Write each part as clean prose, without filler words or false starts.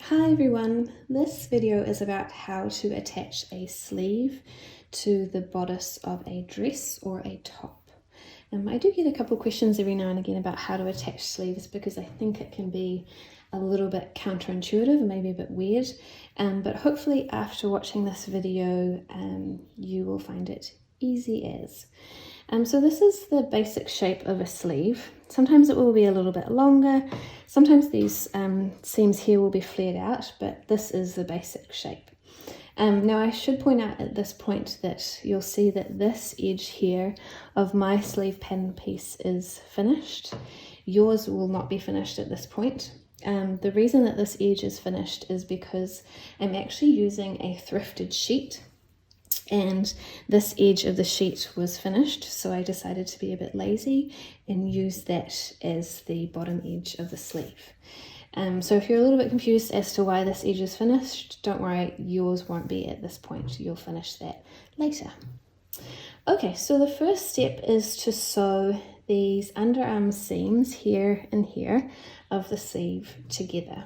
Hi everyone, this video is about how to attach a sleeve to the bodice of a dress or a top. I do get a couple questions every now and again about how to attach sleeves because I think it can be a little bit counterintuitive and maybe a bit weird, but hopefully after watching this video you will find it easy as. So this is the basic shape of a sleeve. Sometimes it will be a little bit longer, sometimes these seams here will be flared out, but this is the basic shape. Now I should point out at this point that you'll see that this edge here of my sleeve pattern piece is finished. Yours will not be finished at this point. The reason that this edge is finished is because I'm actually using a thrifted sheet, and this edge of the sheet was finished, so I decided to be a bit lazy and use that as the bottom edge of the sleeve. So if you're a little bit confused as to why this edge is finished, don't worry, yours won't be at this point. You'll finish that later. Okay, so the first step is to sew these underarm seams here and here of the sleeve together.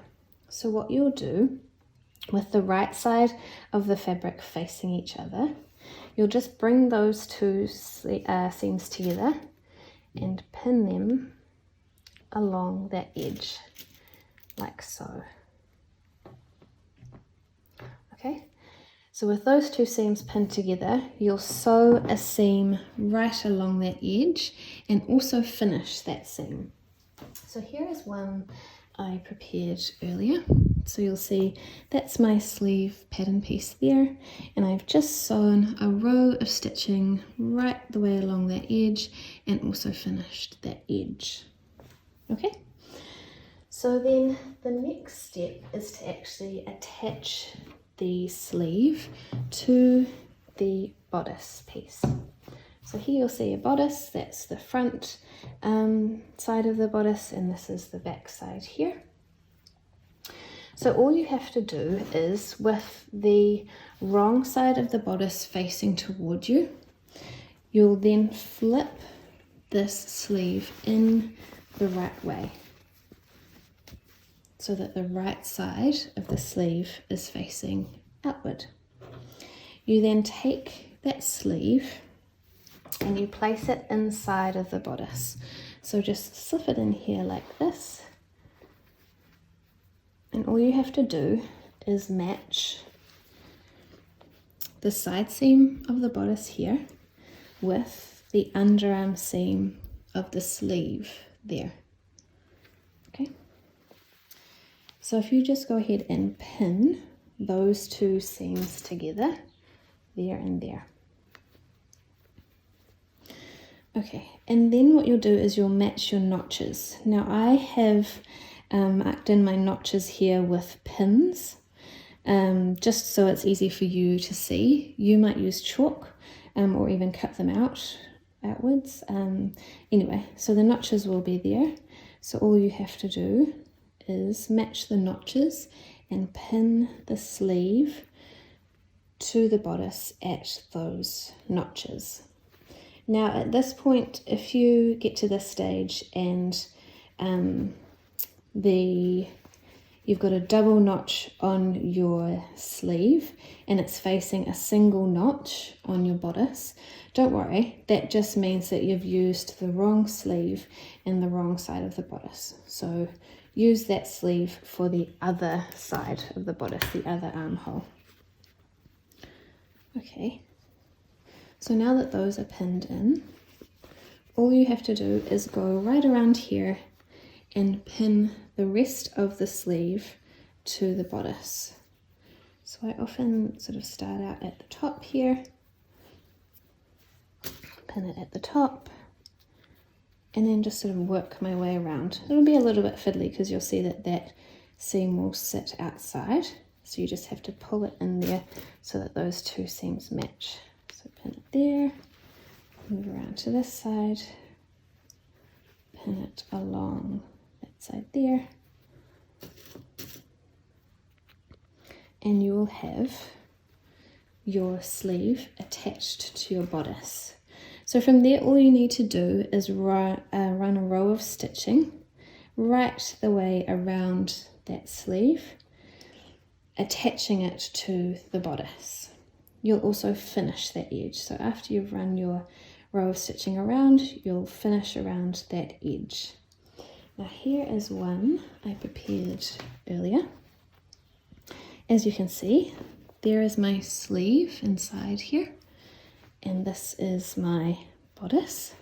So what you'll do, with the right side of the fabric facing each other, you'll just bring those two seams together and pin them along that edge, like so. Okay, so with those two seams pinned together, you'll sew a seam right along that edge and also finish that seam. So here is one I prepared earlier. So you'll see that's my sleeve pattern piece there, and I've just sewn a row of stitching right the way along that edge and also finished that edge. Okay, so then the next step is to actually attach the sleeve to the bodice piece. So here you'll see a bodice, that's the front side of the bodice, and this is the back side here. So all you have to do is, with the wrong side of the bodice facing toward you, you'll then flip this sleeve in the right way so that the right side of the sleeve is facing outward. You then take that sleeve and you place it inside of the bodice. So just slip it in here like this. And all you have to do is match the side seam of the bodice here with the underarm seam of the sleeve there. Okay. So if you just go ahead and pin those two seams together, there and there. Okay, and then what you'll do is you'll match your notches. Now I have marked in my notches here with pins, just so it's easy for you to see. You might use chalk or even cut them outwards. Anyway, so the notches will be there. So all you have to do is match the notches and pin the sleeve to the bodice at those notches. Now at this point, if you get to this stage and you've got a double notch on your sleeve and it's facing a single notch on your bodice, don't worry, that just means that you've used the wrong sleeve and the wrong side of the bodice. So use that sleeve for the other side of the bodice, the other armhole. Okay, so now that those are pinned in, all you have to do is go right around here and pin the rest of the sleeve to the bodice. So I often sort of start out at the top here, pin it at the top, and then just sort of work my way around. It'll be a little bit fiddly because you'll see that that seam will sit outside, so you just have to pull it in there so that those two seams match. So pin it there, move around to this side, pin it along that side there, and you will have your sleeve attached to your bodice. So from there, all you need to do is run a row of stitching right the way around that sleeve, attaching it to the bodice. You'll also finish that edge. So after you've run your row of stitching around, you'll finish around that edge. Now here is one I prepared earlier. As you can see, there is my sleeve inside here, and this is my bodice.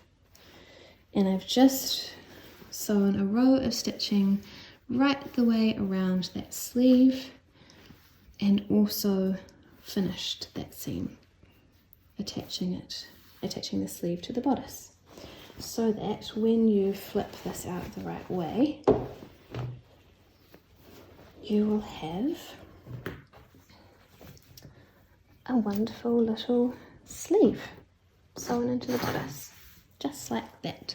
And I've just sewn a row of stitching right the way around that sleeve and also finished that seam, attaching the sleeve to the bodice, so that when you flip this out the right way, you will have a wonderful little sleeve sewn into the bodice, just like that.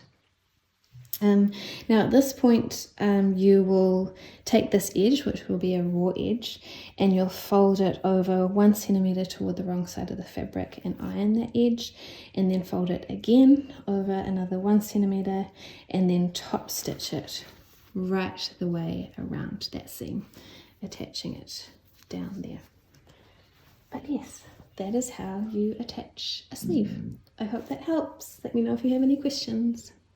Now at this point, you will take this edge, which will be a raw edge, and you'll fold it over 1 centimeter toward the wrong side of the fabric and iron that edge, and then fold it again over another 1 centimeter, and then top stitch it right the way around that seam, attaching it down there. But yes, that is how you attach a sleeve. I hope that helps. Let me know if you have any questions.